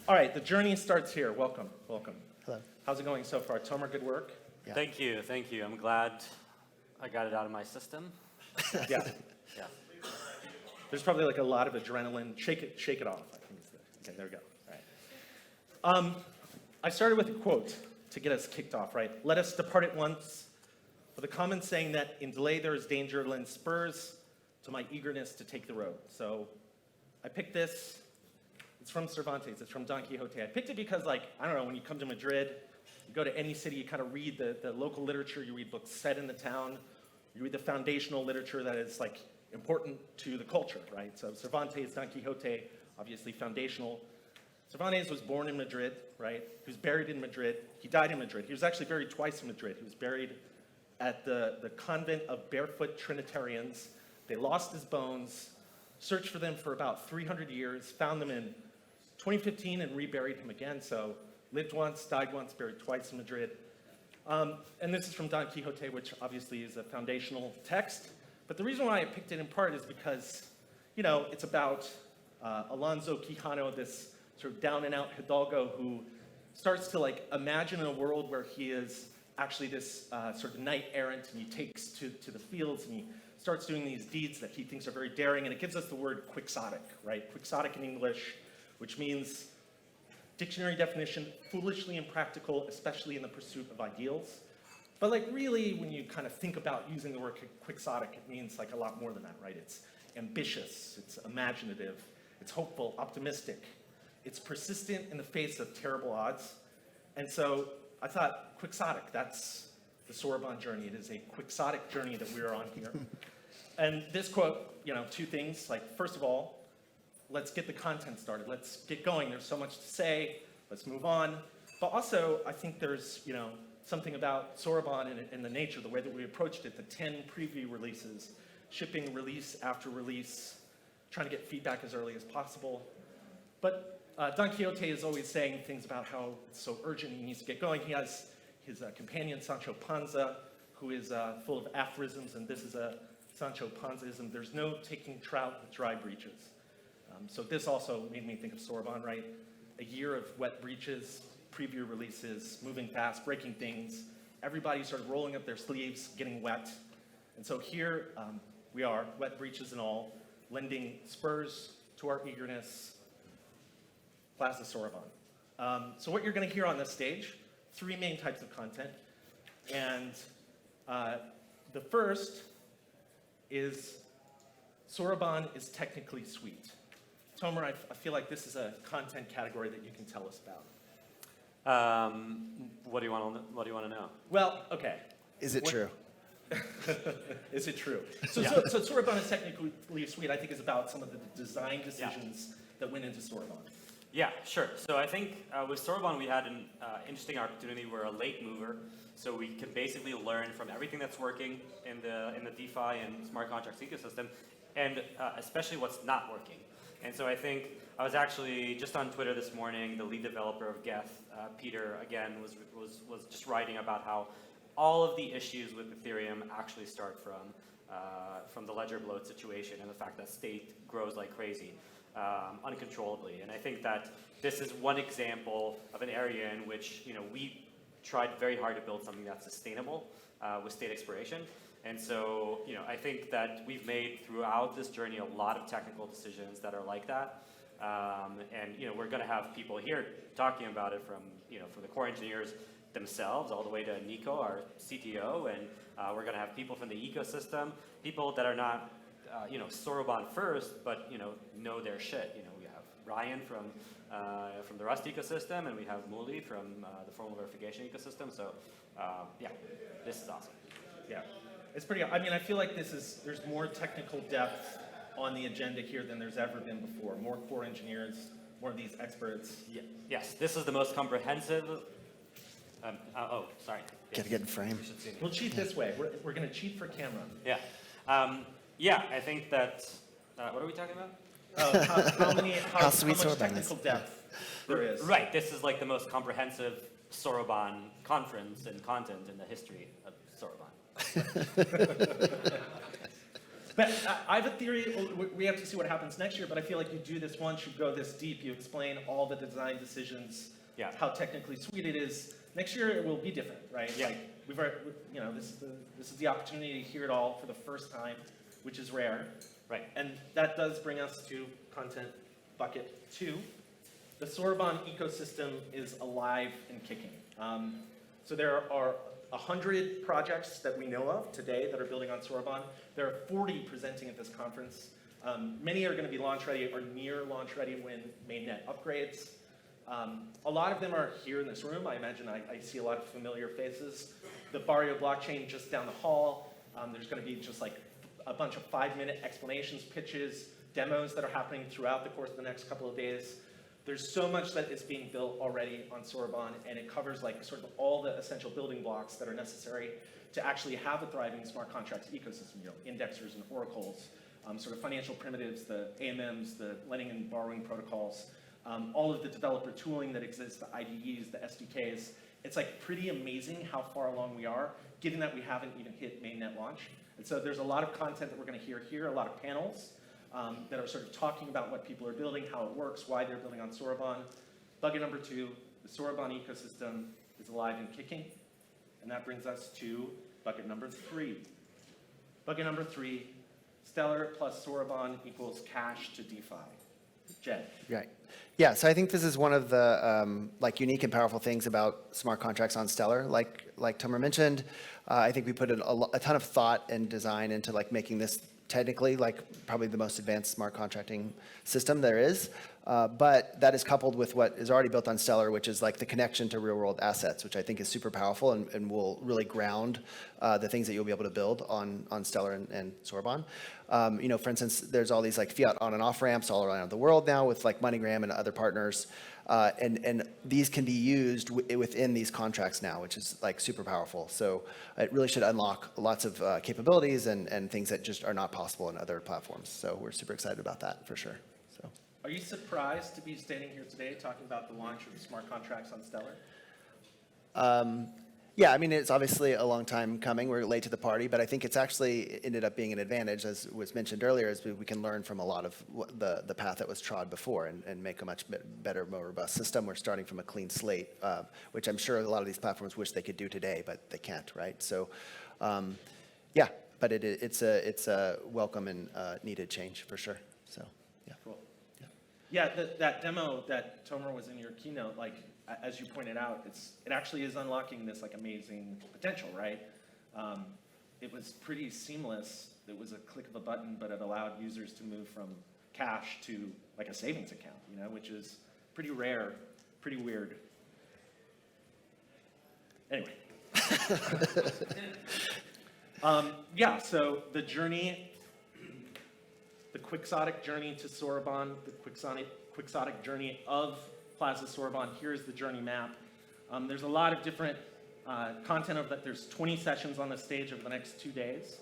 All right, the journey starts here. Welcome, welcome. Hello. How's it going so far? Tomer, good work? Yeah. Thank you. I'm glad I got it out of my system. Yeah. Yeah. There's probably like a lot of adrenaline. Shake it off. I think it's good. Okay, there we go. All right. I started with a quote to get us kicked off, right? Let us depart at once with a common saying that in delay there is danger, lend spurs to my eagerness to take the road. So I picked this. It's from Cervantes. It's from Don Quixote. I picked it because, like, I don't know, when you come to Madrid, you go to any city, you kind of read the local literature, you read books set in the town, you read the foundational literature that is, like, important to the culture, right? So Cervantes, Don Quixote, obviously foundational. Cervantes was born in Madrid, right? He was buried in Madrid. He died in Madrid. He was actually buried twice in Madrid. He was buried at the convent of barefoot Trinitarians. They lost his bones, searched for them for about 300 years, found them in 2015 and reburied him again. So lived once, died once, buried twice in Madrid. And this is from Don Quixote, which obviously is a foundational text. But the reason why I picked it in part is because, you know, it's about Alonso Quijano, this sort of down and out Hidalgo who starts to like imagine a world where he is actually this sort of knight errant, and he takes to the fields and he starts doing these deeds that he thinks are very daring, and it gives us the word quixotic, right? Quixotic in English, which means, dictionary definition, foolishly impractical, especially in the pursuit of ideals. But like really, when you kind of think about using the word quixotic, it means like a lot more than that, right? It's ambitious, it's imaginative, it's hopeful, optimistic, it's persistent in the face of terrible odds. And so I thought quixotic, that's the Soroban journey. It is a quixotic journey that we are on here. And this quote, you know, two things, like first of all, let's get the content started. Let's get going. There's so much to say. Let's move on. But also, I think there's, you know, something about Soroban and the nature, the way that we approached it, the 10 preview releases, shipping release after release, trying to get feedback as early as possible. But Don Quixote is always saying things about how it's so urgent he needs to get going. He has his companion, Sancho Panza, who is full of aphorisms, and this is a Sancho Panzaism. There's no taking trout with dry breeches. So this also made me think of Soroban, right? A year of wet breeches, preview releases, moving fast, breaking things. Everybody sort of rolling up their sleeves, getting wet. And so here we are, wet breeches and all, lending spurs to our eagerness, Plaza Soroban. So what you're going to hear on this stage, 3 main types of content. And the first is Soroban is technically sweet. Tomer, I feel like this is a content category that you can tell us about. What do you want to know? Well, okay. Is it true? Is it true? So, Yeah. so Soroban is technically sweet, I think, is about some of the design decisions that went into Soroban. Yeah, sure. So I think with Soroban we had an interesting opportunity. We're a late mover, so we can basically learn from everything that's working in the DeFi and smart contracts ecosystem, and especially what's not working. And so I think I was actually just on Twitter this morning. The lead developer of Geth, Peter, again was just writing about how all of the issues with Ethereum actually start from the ledger bloat situation and the fact that state grows like crazy, uncontrollably. And I think that this is one example of an area in which, you know, we tried very hard to build something that's sustainable with state expiration. And so, you know, I think that we've made throughout this journey a lot of technical decisions that are like that. And, you know, we're going to have people here talking about it from, you know, from the core engineers themselves all the way to Nico, our CTO. And we're going to have people from the ecosystem, people that are not, you know, Soroban first, but, you know their shit. You know, we have Ryan from the Rust ecosystem, and we have Muli from the formal verification ecosystem. So, yeah, this is awesome. Yeah. It's pretty, I mean, I feel like there's more technical depth on the agenda here than there's ever been before. More core engineers, more of these experts. Yeah. Yes, this is the most comprehensive. Oh, sorry. Gotta get in frame. We'll cheat this way. We're going to cheat for camera. Yeah. Yeah, I think that. What are we talking about? How sweet much Soroban technical is. depth there is. Right. This is like the most comprehensive Soroban conference and content in the history of Soroban. But I have a theory. We have to see what happens next year. But I feel like you do this once, you go this deep, you explain all the design decisions, Yeah. how technically sweet it is. Next year it will be different, right? Yeah. Like we've already, this is the opportunity to hear it all for the first time, which is rare. Right. And that does bring us to content bucket 2. The Soroban ecosystem is alive and kicking. So there are 100 projects that we know of today that are building on Soroban. There are 40 presenting at this conference. Many are going to be launch ready or near launch ready when mainnet upgrades. A lot of them are here in this room. I imagine I see a lot of familiar faces. The Barrio blockchain just down the hall. There's going to be just like a bunch of 5-minute explanations, pitches, demos that are happening throughout the course of the next couple of days. There's so much that is being built already on Soroban, and it covers like sort of all the essential building blocks that are necessary to actually have a thriving smart contracts ecosystem. Indexers and oracles, sort of financial primitives, the AMMs, the lending and borrowing protocols, all of the developer tooling that exists, the IDEs, the SDKs. It's like pretty amazing how far along we are, given that we haven't even hit mainnet launch. And so there's a lot of content that we're going to hear here, a lot of panels that are sort of talking about what people are building, how it works, why they're building on Soroban. Bucket number 2, the Soroban ecosystem is alive and kicking. And that brings us to bucket number 3. Bucket number 3, Stellar plus Soroban equals cash to DeFi. Jed. Right. Yeah, so I think this is one of the like unique and powerful things about smart contracts on Stellar. Like Tomer mentioned, I think we put a ton of thought and design into like making this technically like probably the most advanced smart contracting system there is. But that is coupled with what is already built on Stellar, which is like the connection to real world assets, which I think is super powerful and will really ground the things that you'll be able to build on Stellar and Soroban. For instance, there's all these like fiat on and off ramps all around the world now with like MoneyGram and other partners. And these can be used within these contracts now, which is like super powerful. So it really should unlock lots of capabilities and things that just are not possible in other platforms. So we're super excited about that for sure. So. Are you surprised to be standing here today talking about the launch of smart contracts on Stellar? Yeah, I mean, it's obviously a long time coming. We're late to the party, but I think it's actually ended up being an advantage, as was mentioned earlier, as we can learn from a lot of the path that was trod before and make a much better, more robust system. We're starting from a clean slate, which I'm sure a lot of these platforms wish they could do today, but they can't, right? So, yeah, but it's a welcome and needed change for sure. So, yeah. Cool. Yeah, that demo that Tomer was in your keynote, like, as you pointed out, it actually is unlocking this like amazing potential, right? It was pretty seamless. It was a click of a button, but it allowed users to move from cash to like a savings account, which is pretty rare, pretty weird. Anyway. Yeah, so the journey, the quixotic journey to Soroban, the quixotic journey of Plaza Soroban. Here's the journey map. There's a lot of different content of that. There's 20 sessions on the stage over the next 2 days.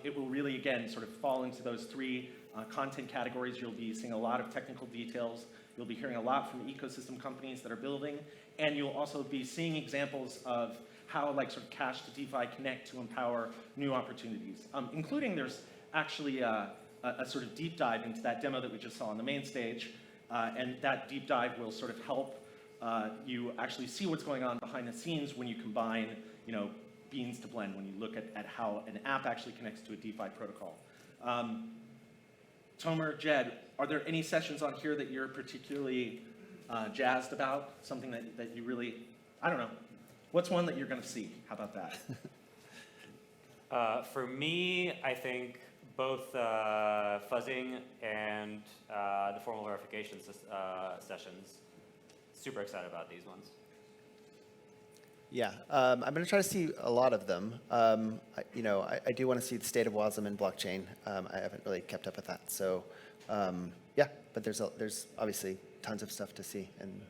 It will really, again, sort of fall into those 3 content categories. You'll be seeing a lot of technical details. You'll be hearing a lot from ecosystem companies that are building. And you'll also be seeing examples of how like sort of cash to DeFi connect to empower new opportunities. Including there's actually a sort of deep dive into that demo that we just saw on the main stage. And that deep dive will sort of help you actually see what's going on behind the scenes when you combine, beans to blend, when you look at how an app actually connects to a DeFi protocol. Tomer, Jed, are there any sessions on here that you're particularly jazzed about? Something that you really, I don't know. What's one that you're going to see? How about that? For me, I think both fuzzing and the formal verification sessions. Super excited about these ones. Yeah, I'm going to try to see a lot of them. I do want to see the state of WASM and blockchain. I haven't really kept up with that. So, yeah, but there's obviously tons of stuff to see. And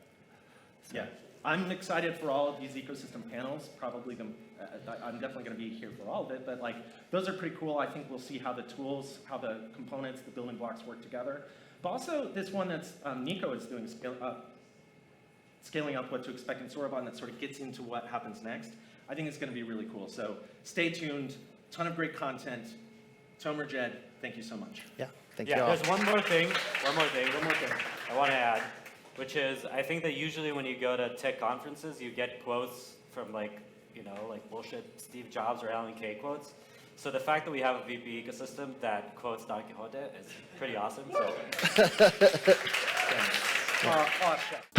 so. Yeah, I'm excited for all of these ecosystem panels. Probably I'm definitely going to be here for all of it. But like, those are pretty cool. I think we'll see how the tools, how the components, the building blocks work together. But also this one that's Nico is doing, scaling up what to expect in Soroban, that sort of gets into what happens next. I think it's going to be really cool. So stay tuned. Ton of great content. Tomer, Jed, Thank you so much. Yeah, thank you Yeah, all. there's one more thing I want to add, which is I think that usually when you go to tech conferences, you get quotes from like bullshit Steve Jobs or Alan Kay quotes. So the fact that we have a VP ecosystem that quotes Don Quixote is pretty awesome. So. Awesome.